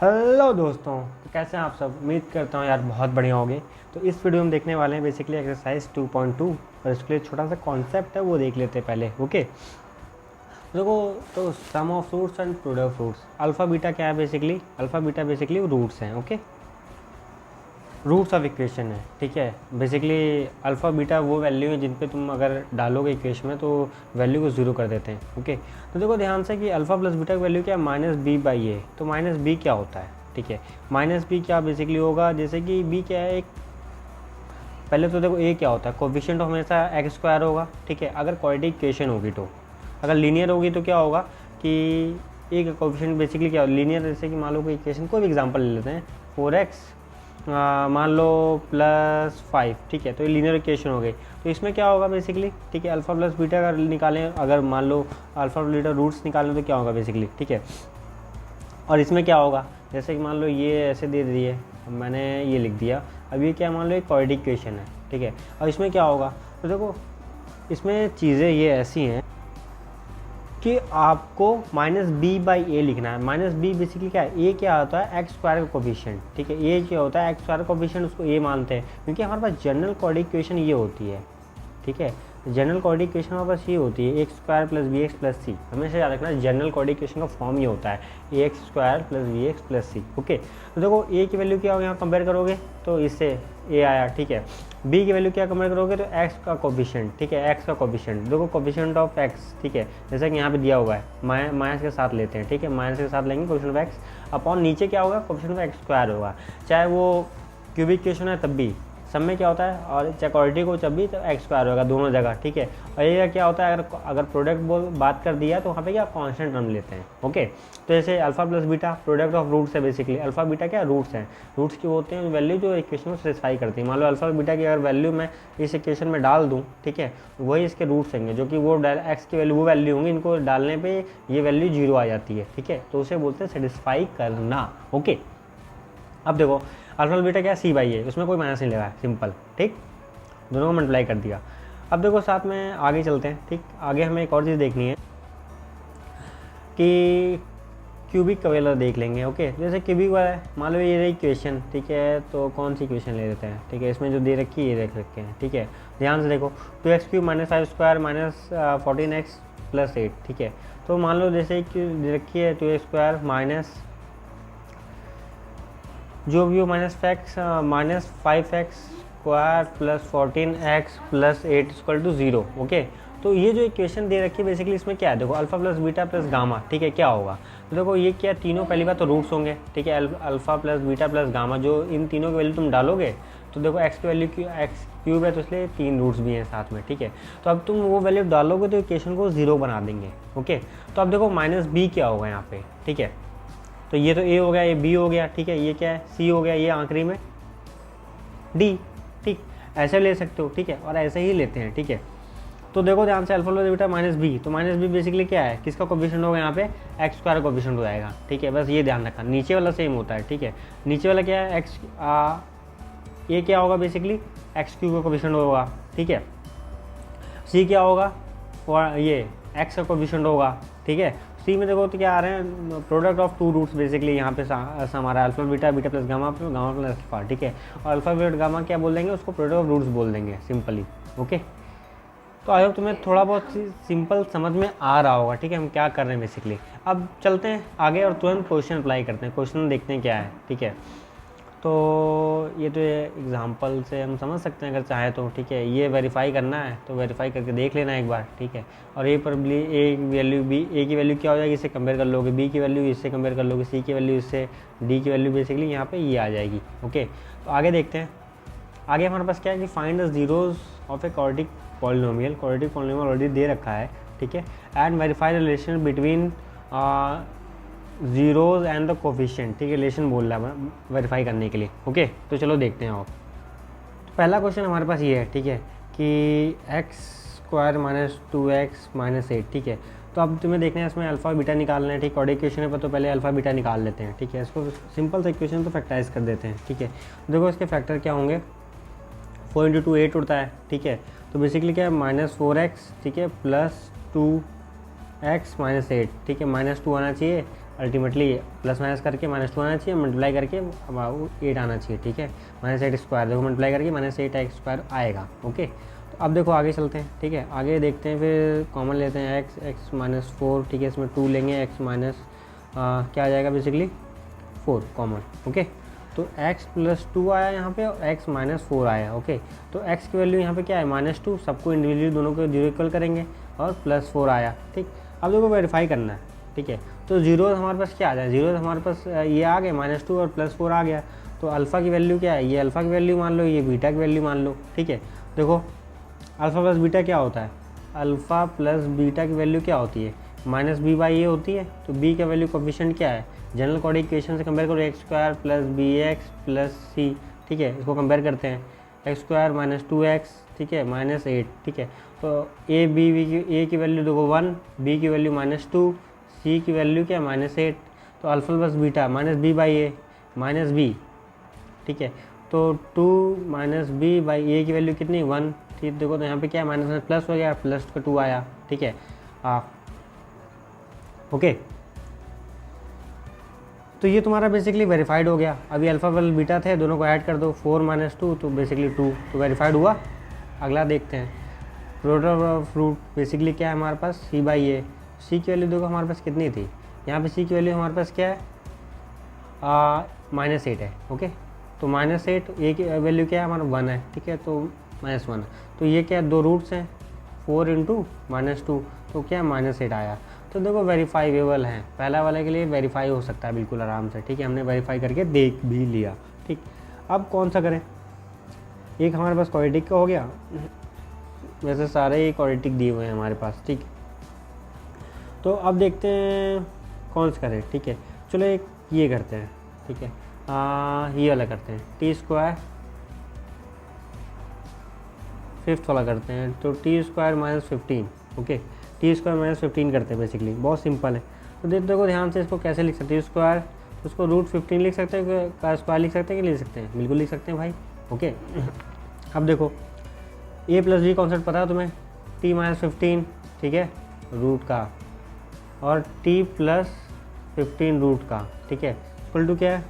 Hello दोस्तों, तो कैसे हैं आप सब। उम्मीद करता हूँ यार बहुत बढ़िया होंगे। तो इस वीडियो में देखने वाले हैं बेसिकली एक्सरसाइज 2.2 और इसके लिए छोटा सा कॉन्सेप्ट है वो देख लेते हैं पहले। ओके, देखो तो sum of fruits and product fruits. Alpha beta क्या है basically? Alpha beta basically roots हैं। ओके, रूट्स ऑफ इक्वेशन है। ठीक है, बेसिकली अल्फ़ा बीटा वो वैल्यू है जिन पे तुम अगर डालोगे इक्वेशन में तो वैल्यू को ज़ीरो कर देते हैं। ओके, तो देखो ध्यान से कि अल्फ़ा प्लस बीटा की वैल्यू क्या है? माइनस बी बाई ए। तो माइनस बी क्या होता है? ठीक है, माइनस बी क्या बेसिकली होगा, जैसे कि बी क्या है, एक पहले तो देखो ए क्या होता है, कोफिशिएंट हमेशा एक्स स्क्वायर होगा। ठीक है, अगर क्वाड्रेटिक इक्वेशन होगी तो, अगर लीनियर होगी तो क्या होगा कि ए का कोफिशिएंट बेसिकली क्या होगा, लीनियर। जैसे कि मान लो कोई इक्वेशन, कोई भी एग्जांपल ले लेते हैं, 4x मान लो +5। ठीक है, तो ये लीनियर इक्वेशन हो गई। तो इसमें क्या होगा बेसिकली, ठीक है, अल्फ़ा प्लस बीटा अगर निकालें, अगर मान लो अल्फ़ा प्लस बीटा रूट्स निकालें तो क्या होगा बेसिकली। ठीक है, और इसमें क्या होगा, जैसे कि मान लो ये ऐसे दे दिए, मैंने ये लिख दिया, अब ये क्या मान लो एक क्वाड्रेटिक इक्वेशन है। ठीक है, और इसमें क्या होगा, तो देखो इसमें चीज़ें ये ऐसी हैं कि आपको माइनस बी बाई ए लिखना है। माइनस बी बेसिकली क्या है, ए क्या होता है, एक्स स्क्वायर का कोफिशिएंट। ठीक है, ए क्या होता है, एक्स स्क्वायर का कोफिशिएंट, उसको ए मानते हैं क्योंकि हमारे पास जनरल क्वाड्रेटिक इक्वेशन ये होती है। ठीक है, जनरल क्वाड्रेटिक इक्वेशन हमारे पास ये होती है, X square plus B X plus C. हमेशा याद रखना जनरल क्वाड्रेटिक इक्वेशन का फॉर्म ये होता है, A X square plus B X plus C. Okay, तो देखो ए की वैल्यू क्या होगी, यहाँ कंपेयर करोगे तो इससे ए आया। ठीक है, बी की वैल्यू क्या कंपेयर करोगे तो एक्स का कोफिशिएंट। ठीक है, एक्स का कोफिशिएंट, देखो कोफिशिएंट ऑफ एक्स। ठीक है, जैसा कि यहाँ पे दिया हुआ है, माइनस के साथ लेते हैं। ठीक है, माइनस के साथ लेंगे कोफिशिएंट ऑफ एक्स अपॉन नीचे क्या होगा, कोफिशिएंट ऑफ एक्स स्क्वायर होगा। चाहे वो क्यूबिक इक्वेशन है तब भी सब में क्या होता है, और चाहे क्वाड्रेटिक हो तब भी तो एक्स स्क्वायर होगा दोनों जगह। ठीक है, और ये क्या होता है, अगर प्रोडक्ट बात कर दिया तो वहाँ पे क्या कांस्टेंट टर्म लेते हैं। ओके, तो जैसे alpha plus beta product of roots है बेसिकली। अल्फा बीटा क्या रूट्स हैं, रूट्स की होते हैं वैल्यू जो इक्वेशन को सेटिस्फाई करती है। मान लो अल्फा बीटा की अगर वैल्यू मैं इस इक्वेशन में डाल दूँ, ठीक है, वही इसके रूट्स होंगे, जो कि वो एक्स की वैल्यू वो वैल्यू होंगी, इनको डालने पर ये वैल्यू जीरो आ जाती है। ठीक है, तो उसे बोलते हैं सेटिस्फाई करना। ओके, अब देखो अल्फा बीटा क्या सी बाई है, उसमें कोई माइनस नहीं लगा है, सिंपल। ठीक, दोनों को मल्टीप्लाई कर दिया। अब देखो साथ में आगे चलते हैं। ठीक, आगे हमें एक और चीज़ देखनी है कि क्यूबिक का वैल्यू देख लेंगे। ओके, जैसे क्यूबिक वाला है, मान लो ये रही इक्वेशन। ठीक है, तो कौन सी इक्वेशन ले लेते हैं। ठीक है, इसमें जो दे रखी है ये देख रखे हैं। ठीक है, ध्यान से देखो, 2x³ minus 5 square minus 14x plus 8। ठीक है, तो मान लो जैसे दे रखी है 2x स्क्वायर माइनस जो भी हो minus 5x square plus 14x plus 8 equal to 0। Okay, तो ये जो इक्वेशन दे रखी है बेसिकली इसमें क्या है, देखो alpha plus beta plus gamma. ठीक है, क्या होगा, तो देखो ये क्या, तीनों पहली बात तो रूट्स होंगे। ठीक है, alpha plus beta plus gamma, जो इन तीनों की वैल्यू तुम डालोगे तो देखो एक्स की वैल्यू एक्स क्यूब है तो इसलिए 3 रूट्स भी हैं साथ में। ठीक है, तो अब तुम वो वैल्यू डालोगे तो इक्वेशन को 0 बना देंगे। ओके, तो अब देखो माइनस बी क्या होगा यहाँ पे। ठीक है, तो ये तो ए हो गया, ये बी हो गया। ठीक है, ये क्या है, सी हो गया, ये आखिरी में डी। ठीक, ऐसे ले सकते हो। ठीक है, और ऐसे ही लेते हैं। ठीक है, तो देखो ध्यान से, alpha plus beta minus b, तो माइनस बी बेसिकली क्या है, किसका कोफिशिएंट होगा यहाँ पे, एक्स स्क्वायर कोफिशिएंट हो जाएगा। ठीक है, बस ये ध्यान रखना, नीचे वाला सेम होता है। ठीक है, नीचे वाला क्या है, एक्स ये क्या होगा बेसिकली, एक्स क्यूब का कोफिशिएंट होगा। ठीक है, सी क्या होगा, और ये एक्स का कोफिशिएंट होगा। ठीक है, सी में देखो तो क्या आ रहे हैं, product of two roots basically यहाँ पे हमारा alpha beta beta plus gamma plus alpha. ठीक है, और अल्फा बीटा गामा क्या बोल देंगे, उसको प्रोडक्ट ऑफ रूट्स बोल देंगे सिंपली। ओके, तो आई होप तुम्हें थोड़ा बहुत सिंपल समझ में आ रहा होगा। ठीक है, हम क्या कर रहे हैं बेसिकली। अब चलते हैं आगे और तुरंत क्वेश्चन अप्लाई करते हैं, क्वेश्चन देखते हैं क्या है। ठीक है, तो ये तो एग्जांपल से हम समझ सकते हैं अगर चाहे तो। ठीक है, ये वेरीफाई करना है तो वेरीफाई करके देख लेना एक बार। ठीक है, और ए पर ए वैल्यू बी, ए की वैल्यू क्या हो जाएगी, इससे कंपेयर कर लोगे, बी की वैल्यू इससे कंपेयर कर लोगे, सी की वैल्यू इससे, डी की वैल्यू बेसिकली यहाँ पे ये आ जाएगी। ओके, तो आगे देखते हैं। आगे हमारे पास क्या है कि find the zeros of a quadratic polynomial. Quadratic polynomial already दे रखा है। ठीक है, and verify the relation between zeros and the coefficient. ठीक है, रिलेशन बोल रहा है वेरीफाई करने के लिए। ओके, तो चलो देखते हैं। और तो पहला क्वेश्चन हमारे पास ये है। ठीक है, कि x square minus 2x minus 8। ठीक है, तो अब तुम्हें देखना है इसमें अल्फा बीटा निकालना है। ठीक, और इक्वेशन पर तो पहले अल्फा बीटा निकाल लेते हैं। ठीक है, इसको सिंपल सा इक्वेशन तो फैक्टराइज कर देते हैं। ठीक है, देखो इसके फैक्टर क्या होंगे, 4 × 2 8 उड़ता है। ठीक है, तो बेसिकली क्या है, -4x। ठीक है, प्लस 2x माइनस 8। ठीक है, -2 आना चाहिए, अल्टीमेटली प्लस माइनस करके -2 आना चाहिए, मल्टीप्लाई करके अब 8 आना चाहिए, ठीक है। -8² देखो मल्टीप्लाई करके -8x² आएगा, ओके। तो अब देखो आगे चलते हैं, ठीक है। आगे देखते हैं, फिर कॉमन लेते हैं x -4, ठीक है। इसमें 2 लेंगे, x माइनस क्या आ जाएगा बेसिकली 4 कॉमन, ओके। तो x + 2 आया यहाँ पे और x -4 आया, ओके। तो x की वैल्यू यहाँ पे क्या है -2, सबको इंडिविजुअली दोनों को 0 इक्वल करेंगे और +4 आया, ठीक। अब देखो वेरीफाई करना है, ठीक है। तो 0 हमारे पास क्या आ जाए, 0 हमारे पास ये आ गया -2 और +4 आ गया। तो अल्फ़ा की वैल्यू क्या है, ये अल्फ़ा की वैल्यू मान लो, ये बीटा की वैल्यू मान लो, ठीक है। देखो अल्फ़ा प्लस बीटा क्या होता है, अल्फ़ा प्लस बीटा की वैल्यू क्या होती है -b/a होती है। तो b का वैल्यू कोफिशिएंट क्या है, जनरल कोऑर्डिनेट इक्वेशन से कंपेयर करो x² + bx + c, ठीक है। इसको कंपेयर करते हैं x² - 2x, ठीक है, -8, ठीक है। तो a की वैल्यू देखो 1, b की वैल्यू -2, c की वैल्यू क्या है -8। तो alpha plus beta -b/a -b, ठीक है। तो 2 - b/a की वैल्यू कितनी 1, ठीक। देखो तो यहाँ पे क्या है माइनस प्लस हो गया, प्लस का 2 आया, ठीक है। ओके, तो ये तुम्हारा बेसिकली वेरीफाइड हो गया। अभी अल्फ़ा प्लस बीटा थे, दोनों को ऐड कर दो, 4 - 2 तो बेसिकली 2, तो वेरीफाइड हुआ। अगला देखते हैं प्रोडक्ट ऑफ रूट, बेसिकली क्या है हमारे पास c/a। c की वैल्यू देखो हमारे पास कितनी थी, यहाँ पे c की वैल्यू हमारे पास क्या है -8 है, ओके। तो -8, a की वैल्यू क्या है हमारा 1 है, ठीक है। तो -1, तो ये क्या है, 2 रूट्स हैं, 4 × -2, तो क्या -8 आया। तो देखो वेरीफाइबल है, पहला वाले के लिए वेरीफाई हो सकता है बिल्कुल आराम से, ठीक है। हमने वेरीफाई करके देख भी लिया, ठीक। अब कौन सा करें, एक हमारे पास क्वाड्रेटिक का हो गया, वैसे सारे ही क्वाड्रेटिक दिए हुए हैं हमारे पास, ठीक। तो अब देखते हैं कौन सा करें, ठीक है। चलो एक ये करते हैं, ठीक है, ये वाला करते हैं, t² 5th वाला करते हैं। तो t² -15, ओके, t² -15 करते हैं, बेसिकली बहुत सिंपल है। तो देखो ध्यान से इसको कैसे लिख सकते हैं, स्क्वायर उसको √15 लिख सकते हैं, का स्क्वायर लिख सकते हैं कि लिख सकते हैं, बिल्कुल लिख सकते हैं भाई, ओके। अब देखो a + b कॉन्सेप्ट पता है तुम्हें, t - 15, ठीक है, रूट का, और t + 15 रूट का, ठीक है, इक्वल टू क्या है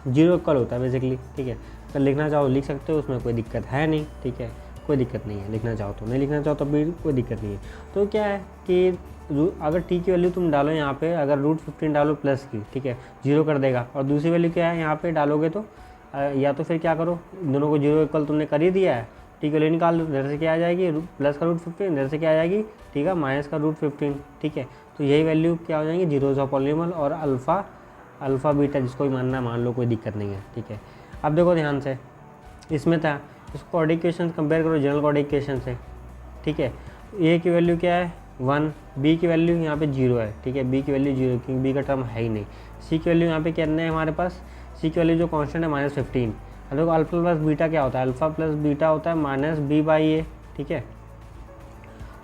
0 इक्वल होता है बेसिकली, ठीक है। अगर लिखना चाहो लिख सकते हो, उसमें कोई दिक्कत है नहीं, ठीक है, कोई दिक्कत नहीं है। लिखना चाहो तो, नहीं लिखना चाहो तो भी कोई दिक्कत नहीं है। तो क्या है कि अगर t की वैल्यू तुम डालो यहाँ पे, अगर √15 डालो प्लस की, ठीक है, 0 कर देगा। और दूसरी वैल्यू क्या है यहाँ पे डालोगे तो या तो फिर क्या करो, दोनों को 0 इक्वल तुमने कर ही दिया है, t की वैल्यू निकाल लो, इधर से क्या आ जाएगी प्लस का √15, इधर से क्या आ जाएगी, ठीक है, माइनस का √15, ठीक है। तो यही वैल्यू क्या हो जाएंगी, जीरोज ऑफ पॉलीनॉमियल और अल्फ़ा बीटा जिसको भी मानना है मान लो, कोई दिक्कत नहीं है, ठीक है। अब देखो ध्यान से, इसमें था, इसको कोऑर्डिनेट इक्वेशन कंपेयर करो जनरल कोऑर्डिनेट इक्वेशन से, ठीक है। a की वैल्यू क्या है 1, b की वैल्यू यहाँ पे 0 है, ठीक है, b की वैल्यू 0 क्योंकि b का टर्म है ही नहीं। c की वैल्यू यहाँ पे कितने है हमारे पास, c की वैल्यू जो कांस्टेंट है -15। अब देखो अल्फ़ा प्लस बीटा क्या होता है, अल्फ़ा प्लस बीटा होता है -b/a, ठीक है।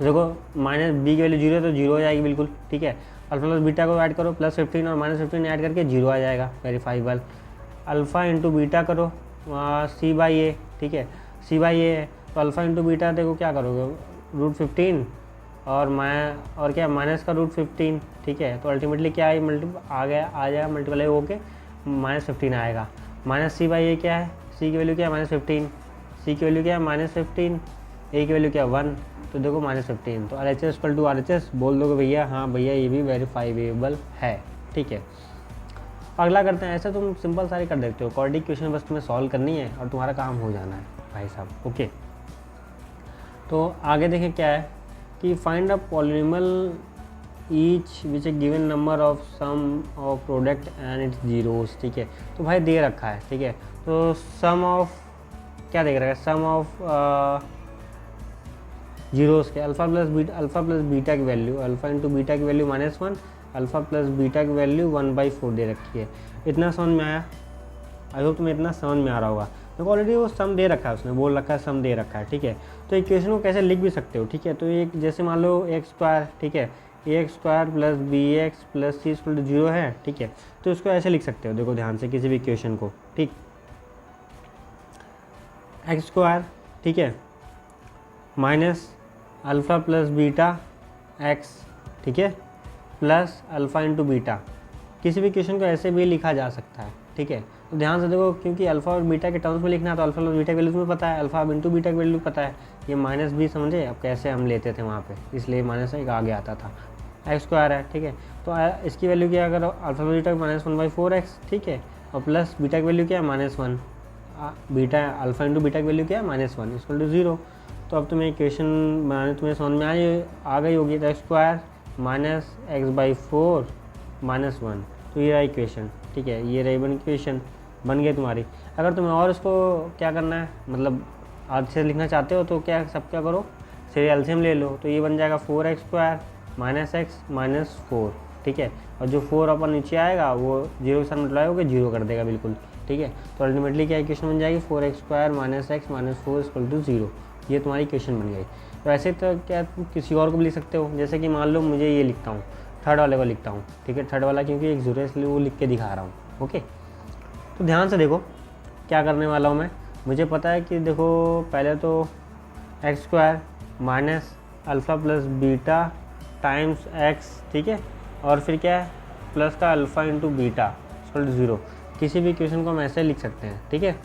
देखो -b की वैल्यू 0 है तो 0 हो जाएगी बिल्कुल, ठीक है। अल्फ़ा प्लस बीटा को ऐड करो, +15 और -15 ऐड करके 0 आ जाएगा, वेरीफाइबल। अल्फ़ा इंटू बीटा करो c/a, ठीक है, c/a है, तो अल्फ़ा इंटू बीटा देखो क्या करोगे, √15 और क्या माइनस का √15, ठीक है। तो अल्टीमेटली क्या है आ जाएगा मल्टीप्लाई होके -15 आएगा। -c/a क्या है, c की वैल्यू क्या है -15, c की वैल्यू क्या है -15, a की वैल्यू क्या है 1, तो देखो -15। तो RHS = RHS बोल दोगे भैया, हाँ भैया ये भी वेरीफाइबल है, ठीक है। अगला करते हैं, ऐसा तुम सिंपल सारी कर देते हो, क्वाड्रेटिक इक्वेशन बस तुम्हें सॉल्व करनी है और तुम्हारा काम हो जाना है भाई साहब, ओके। तो आगे देखें क्या है कि find a polynomial each which a given number of sum of product and its zeros, ठीक है। तो भाई दे रखा है, ठीक है, तो सम ऑफ क्या देख रखा है, सम ऑफ जीरोस के अल्फ़ा प्लस बीटा की वैल्यू, अल्फ़ा इंटू बीटा की वैल्यू -1, अल्फ़ा प्लस बीटा की वैल्यू 1/4 दे रखी है। इतना समझ में आया, आई होप तुम्हें इतना समझ में आ रहा होगा। देखो ऑलरेडी वो सम दे रखा है, उसने बोल रखा है सम दे रखा है, ठीक है। तो इक्वेशन को कैसे लिख भी सकते हो, ठीक है। तो एक जैसे मान लो x², ठीक है, ax² + bx + c = 0 है, ठीक है। तो इसको ऐसे लिख सकते हो, देखो ध्यान से किसी भी इक्वेशन को, ठीक, x², ठीक है, minus alpha plus beta x, ठीक है, प्लस अल्फ़ा इंटू बीटा। किसी भी इक्वेशन को ऐसे भी लिखा जा सकता है, ठीक है। तो ध्यान से देखो, क्योंकि अल्फ़ा और बीटा के टर्म्स में लिखना है तो अल्फ़ा प्लस बीटा की वैल्यू तुम्हें पता है, अल्फ़ा इंटू बीटा की वैल्यू पता है। ये माइनस भी समझे अब कैसे हम लेते थे वहाँ पे, इसलिए माइनस एक आगे आता था। एक्स स्क्वायर है, ठीक है। तो इसकी वैल्यू क्या है, अगर अल्फ़ा प्लस बीटा -1/4x, ठीक है। और प्लस बीटा की वैल्यू क्या है -1, बीटा अल्फ़ा इंटू बीटा की वैल्यू क्या है -1 इक्वल टू 0। तो अब तुम्हें इक्वेशन बनाने तुम्हें समझ में आ गई होगी। तो एक्स स्क्वायर -x/4 -1, तो ये रहा इक्वेशन, ठीक है। ये रही इक्वेशन बन गई तुम्हारी। अगर तुम्हें और इसको क्या करना है, मतलब अच्छे से लिखना चाहते हो तो क्या करो, सीधे एलसीएम ले लो। तो ये बन जाएगा 4x² -x -4, ठीक है। और जो 4 अपन नीचे आएगा वो 0 के साथ मल्टीप्लाई होकर 0 कर देगा बिल्कुल, ठीक है। तो अल्टीमेटली क्या इक्वेशन बन जाएगी, 4x² -x -4 इक्वल टू 0। ये तुम्हारी इक्वेशन बन गई। तो ऐसे तो क्या तुम किसी और को भी लिख सकते हो, जैसे कि मान लो मुझे ये लिखता हूँ, थर्ड वाले को लिखता हूँ, ठीक है। थर्ड वाला क्योंकि एक 0 है इसलिए वो लिख के दिखा रहा हूँ, ओके। तो ध्यान से देखो क्या करने वाला हूँ मैं। मुझे पता है कि देखो पहले तो x² minus alpha plus beta times x, ठीक है। और फिर क्या है, प्लस का alpha into beta equal to 0। किसी भी इक्वेशन को हम ऐसे लिख सकते हैं, ठीक है।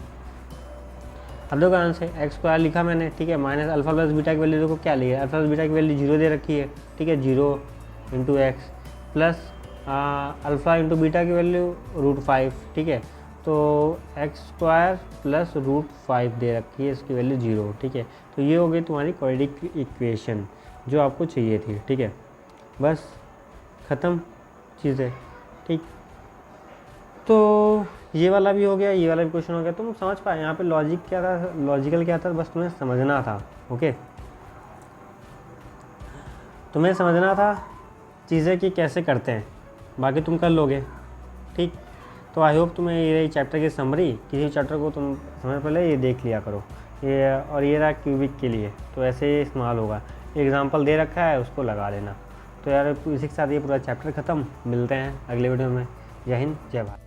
अब देखो आंसर x² लिखा मैंने, ठीक है। माइनस अल्फ़ा प्लस बीटा की वैल्यू देखो क्या ली है, अल्फ़ा प्लस बीटा की वैल्यू 0 दे रखी है, ठीक है। 0 into x plus alpha into beta की वैल्यू √5, ठीक है। तो x² प्लस √5 दे रखी है, इसकी वैल्यू 0, ठीक है। तो ये हो गई तुम्हारी क्वाड्रेटिक इक्वेशन जो आपको चाहिए थी, ठीक है। बस ख़त्म चीज़ें, ठीक। तो ये वाला भी हो गया, ये वाला भी क्वेश्चन हो गया। तुम समझ पाए यहाँ पे लॉजिक क्या था, लॉजिकल क्या था, बस तुम्हें समझना था, ओके। तुम्हें समझना था चीज़ें कि कैसे करते हैं, बाकी तुम कर लोगे, ठीक। तो आई होप तुम्हें ये चैप्टर की समरी, किसी चैप्टर को तुम समझ पहले ये देख लिया करो। ये और ये रहा क्यूबिक के लिए, तो ऐसे ही इस्तेमाल होगा। एग्जाम्पल दे रखा है उसको लगा लेना। तो यार इसी के साथ ये पूरा चैप्टर ख़त्म। मिलते हैं अगले वीडियो में। जय हिंद, जय भारत।